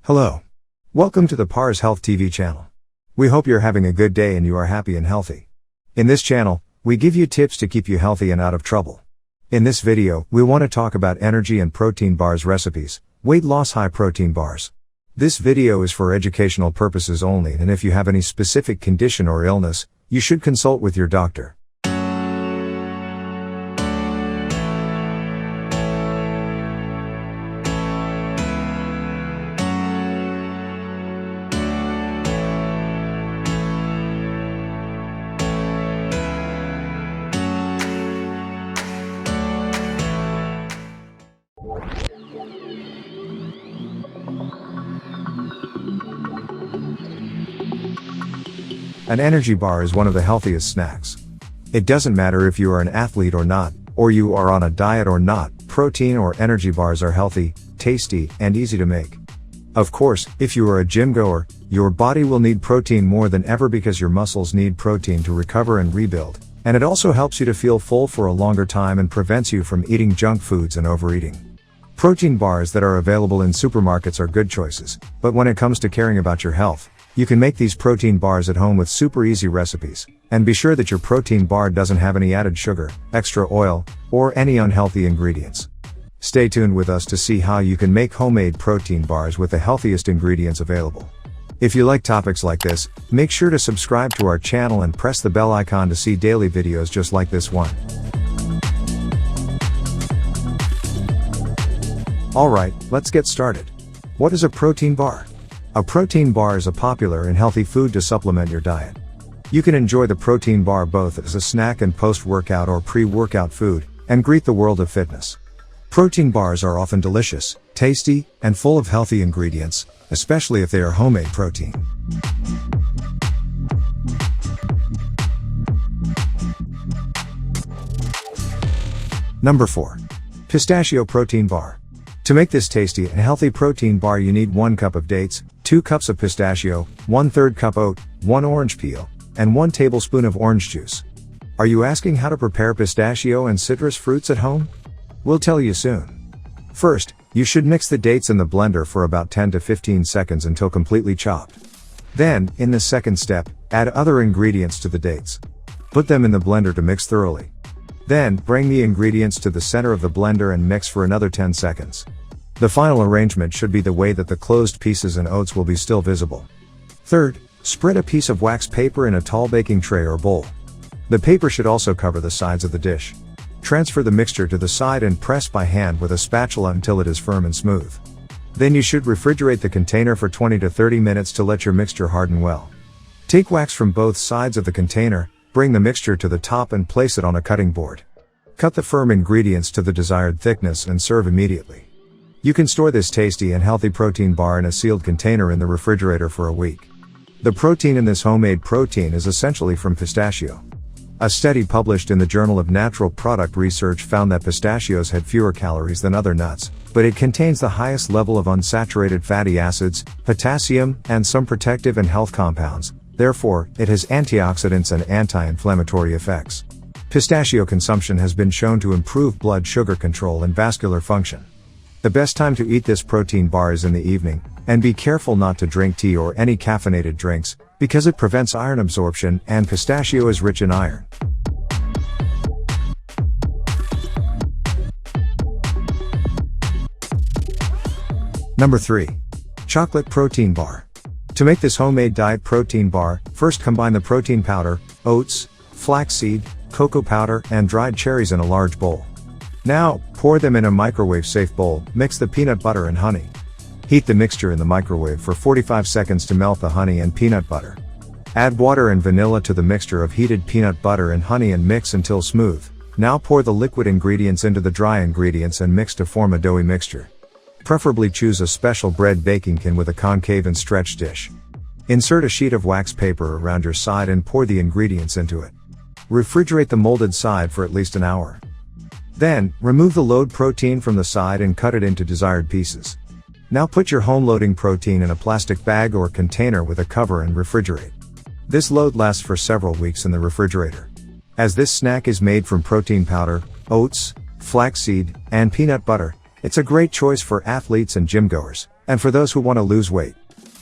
Hello. Welcome to the Pars Health TV channel. We hope you're having a good day and you are happy and healthy. In this channel, we give you tips to keep you healthy and out of trouble. In this video, we want to talk about energy and protein bars recipes, weight loss high protein bars. This video is for educational purposes only, and if you have any specific condition or illness, you should consult with your doctor. An energy bar is one of the healthiest snacks. It doesn't matter if you are an athlete or not, or you are on a diet or not, protein or energy bars are healthy, tasty, and easy to make. Of course, if you are a gym goer, your body will need protein more than ever because your muscles need protein to recover and rebuild, and it also helps you to feel full for a longer time and prevents you from eating junk foods and overeating. Protein bars that are available in supermarkets are good choices, but when it comes to caring about your health, you can make these protein bars at home with super easy recipes, and be sure that your protein bar doesn't have any added sugar, extra oil, or any unhealthy ingredients. Stay tuned with us to see how you can make homemade protein bars with the healthiest ingredients available. If you like topics like this, make sure to subscribe to our channel and press the bell icon to see daily videos just like this one. Alright, let's get started. What is a protein bar? A protein bar is a popular and healthy food to supplement your diet. You can enjoy the protein bar both as a snack and post-workout or pre-workout food, and greet the world of fitness. Protein bars are often delicious, tasty, and full of healthy ingredients, especially if they are homemade protein. Number 4. Pistachio Protein Bar. To make this tasty and healthy protein bar, you need 1 cup of dates, 2 cups of pistachio, 1/3 cup oat, 1 orange peel, and 1 tablespoon of orange juice. Are you asking how to prepare pistachio and citrus fruits at home? We'll tell you soon. First, you should mix the dates in the blender for about 10 to 15 seconds until completely chopped. Then, in the second step, add other ingredients to the dates. Put them in the blender to mix thoroughly. Then, bring the ingredients to the center of the blender and mix for another 10 seconds. The final arrangement should be the way that the closed pieces and oats will be still visible. Third, spread a piece of wax paper in a tall baking tray or bowl. The paper should also cover the sides of the dish. Transfer the mixture to the side and press by hand with a spatula until it is firm and smooth. Then you should refrigerate the container for 20 to 30 minutes to let your mixture harden well. Take wax from both sides of the container, bring the mixture to the top and place it on a cutting board. Cut the firm ingredients to the desired thickness and serve immediately. You can store this tasty and healthy protein bar in a sealed container in the refrigerator for a week. The protein in this homemade protein is essentially from pistachio. A study published in the Journal of Natural Product Research found that pistachios had fewer calories than other nuts, but it contains the highest level of unsaturated fatty acids, potassium, and some protective and health compounds. Therefore, it has antioxidants and anti-inflammatory effects. Pistachio consumption has been shown to improve blood sugar control and vascular function. The best time to eat this protein bar is in the evening, and be careful not to drink tea or any caffeinated drinks, because it prevents iron absorption and pistachio is rich in iron. Number 3. Chocolate Protein Bar. To make this homemade diet protein bar, first combine the protein powder, oats, flaxseed, cocoa powder, and dried cherries in a large bowl. Now, pour them in a microwave-safe bowl, mix the peanut butter and honey. Heat the mixture in the microwave for 45 seconds to melt the honey and peanut butter. Add water and vanilla to the mixture of heated peanut butter and honey and mix until smooth. Now pour the liquid ingredients into the dry ingredients and mix to form a doughy mixture. Preferably choose a special bread baking tin with a concave and stretch dish. Insert a sheet of wax paper around your side and pour the ingredients into it. Refrigerate the molded side for at least an hour. Then, remove the load protein from the side and cut it into desired pieces. Now put your home loading protein in a plastic bag or container with a cover and refrigerate. This load lasts for several weeks in the refrigerator. As this snack is made from protein powder, oats, flaxseed, and peanut butter, it's a great choice for athletes and gym goers, And for those who want to lose weight,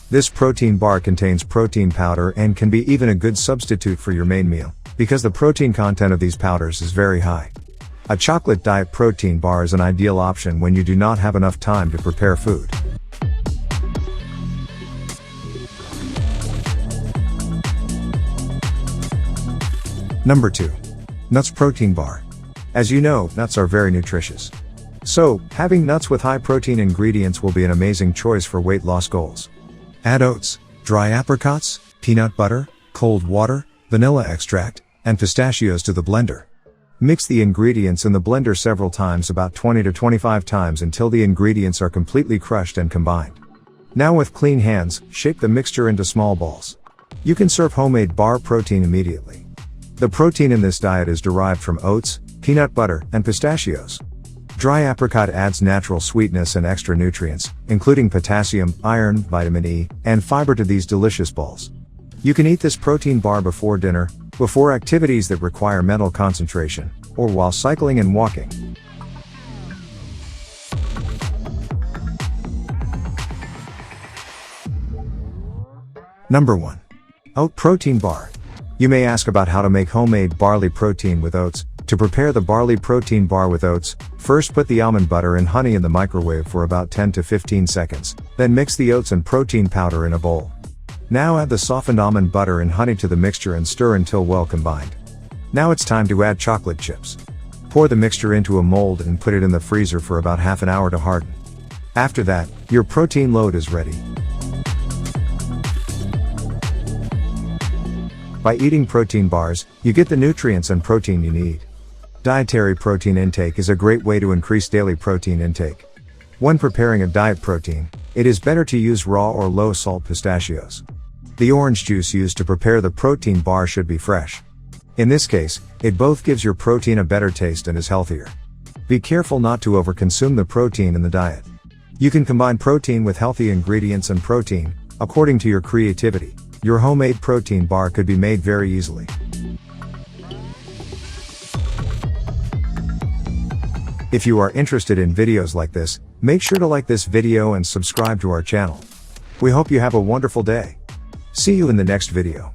this protein bar contains protein powder and can be even a good substitute for your main meal, because the protein content of these powders is very high. A chocolate diet protein bar is an ideal option when you do not have enough time to prepare food. Number 2. Nuts protein bar. As you know, nuts are very nutritious. So, having nuts with high protein ingredients will be an amazing choice for weight loss goals. Add oats, dry apricots, peanut butter, cold water, vanilla extract, and pistachios to the blender. Mix the ingredients in the blender several times, about 20 to 25 times, until the ingredients are completely crushed and combined. Now with clean hands, shape the mixture into small balls. You can serve homemade bar protein immediately. The protein in this diet is derived from oats, peanut butter, and pistachios. Dry apricot adds natural sweetness and extra nutrients, including potassium, iron, vitamin E, and fiber to these delicious balls. You can eat this protein bar before dinner, before activities that require mental concentration, or while cycling and walking. Number 1. Oat protein bar. You may ask about how to make homemade barley protein with oats. To prepare the barley protein bar with oats, first put the almond butter and honey in the microwave for about 10 to 15 seconds, then mix the oats and protein powder in a bowl. Now add the softened almond butter and honey to the mixture and stir until well combined. Now it's time to add chocolate chips. Pour the mixture into a mold and put it in the freezer for about half an hour to harden. After that, your protein load is ready. By eating protein bars, you get the nutrients and protein you need. Dietary protein intake is a great way to increase daily protein intake. When preparing a diet protein, it is better to use raw or low-salt pistachios. The orange juice used to prepare the protein bar should be fresh. In this case, it both gives your protein a better taste and is healthier. Be careful not to overconsume the protein in the diet. You can combine protein with healthy ingredients and protein, according to your creativity. Your homemade protein bar could be made very easily. If you are interested in videos like this, make sure to like this video and subscribe to our channel. We hope you have a wonderful day. See you in the next video.